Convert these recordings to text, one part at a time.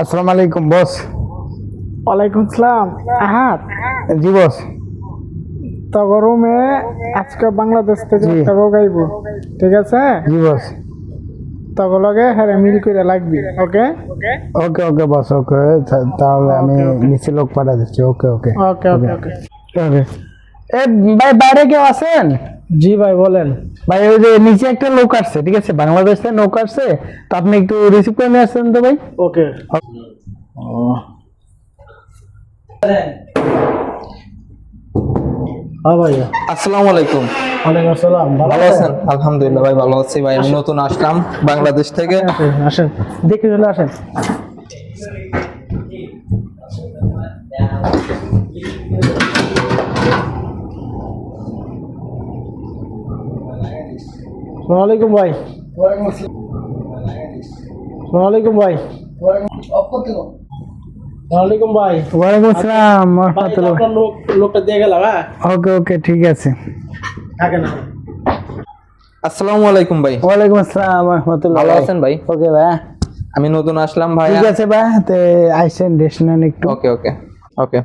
আসসালামু আলাইকুম বস। ওয়ালাইকুম সালাম। আহাত জি বস। তো গরমে আজকে বাংলাদেশ থেকে জি। একটা রোগ আইব, ঠিক আছে? জি বস। তখন লগে হ্যাঁ মিল করে লাগবি। ওকে ওকে ওকে বস ওকে। তাহলে আমি ওকে ওকে নিচে লোক পাঠা দিচ্ছি। ওকে ওকে ওকে ওকে ওকে। ওকে। এ ভাই বাইরে কেউ আছেন? জি ভাই বলেন। ভাই ওই যে নিচে একটা লোক আসছে, ঠিক আছে, বাংলাদেশ থেকে লোক আসছে, তো আপনি একটু রিসিভ করে নিয়ে আসছেন তো ভাই। ওকে। হ্যাঁ ভাইয়া। আসসালামু আলাইকুম। ওয়ালাইকুম আসসালাম। ভালো আছেন? আলহামদুলিল্লাহ ভাই, ভালো আছি ভাই। আমি নতুন আসলাম বাংলাদেশ থেকে। আসেন আসেন, দেখে চলে আসেন। ওয়ালাইকুম ভাই। ওয়ালাইকুম ভাই। ওয়ালাইকুম ভাই। ওয়ালাইকুম আসসালাম ভাই রাহমাতুল্লাহ। আপনার লোকটা দিয়ে গেলাম। হ্যাঁ ওকে ওকে ঠিক আছে। থাকে না। আসসালামু আলাইকুম ভাই। ওয়ালাইকুম আসসালাম রাহমাতুল্লাহ। ভালো আছেন ভাই? ওকে ভাই আমি নতুন আসলাম ভাই। ঠিক আছে ভাই, তে আইসেন ডেস্ট নেন একটু। ওকে ওকে ওকে।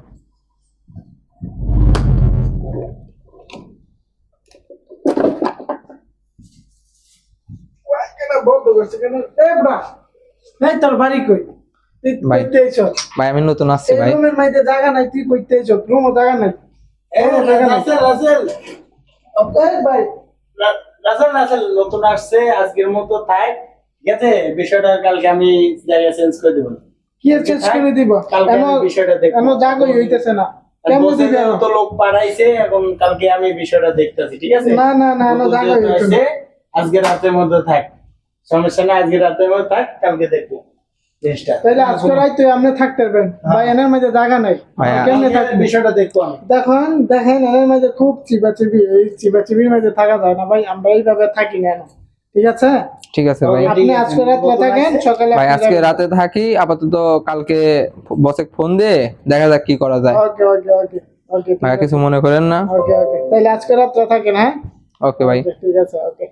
এই তোর বাড়ি কই? তুই ভাই। কইতে আইছ? ভাই আমি নতুন আসছি এই ভাই। রুমের মধ্যে জায়গা নাই, তুই কইতে আইছ? রুমও জায়গা নাই। কোনো জায়গা নাই। রাসেল ওকে ভাই। রাসেল নতুন আসছে, আজকের মতো থাক, ঠিক আছে? বিষয়টা কালকে আমি জায়গা চেঞ্জ করে দেবো। কি চেঞ্জ করে দিব? কালকে আমি বিষয়টা দেখবো। এমন জায়গাই হইতেছে না। কেমন বলছে দিবে? যে অত লোক পাঠাইছে, এখন কালকে আমি বিষয়টা দেখতেছি, ঠিক আছে? না না না না, নতুন জায়গা যেহেতু হইতেছে আসছে, না। আজকে রাতের মধ্যে থাক, সমস্যা নাই। আজকে রাতের মধ্যে থাক, কালকে দেখবো জিনিসটা। তাহলে আজকে রাইতে আপনি থাকতে পারবেন ভাই, এনার মধ্যে জায়গা নাই। ভাইয়া। কেমনে কালকে থাকবেন? বিষয়টা দেখবো আমি। দেখেন এনার মাঝে খুব চিবাচিবি, এই চিবাচিবির মাঝে থাকা যায় না ভাই, আমরা এইভাবে থাকি না। ঠিক আছে, ঠিক আছে ভাই। ওকে। আপনি ঠিক আছে, আজকে রাত্রে নতুন থাকেন, আসছে। সকালে ভাই আপনি আজকে যাবেন। রাতে থাকি, আপাতত কালকে বসে ফোন দিয়ে দেখা যাক কি করা যায়। ওকে ওকে ওকে ওকে ভাইয়া কিছু মনে করেন না। ওকে ওকে, তাহলে আজকে রাত্রে থাকেন। হ্যাঁ ওকে ভাই। ঠিক আছে, ওকে।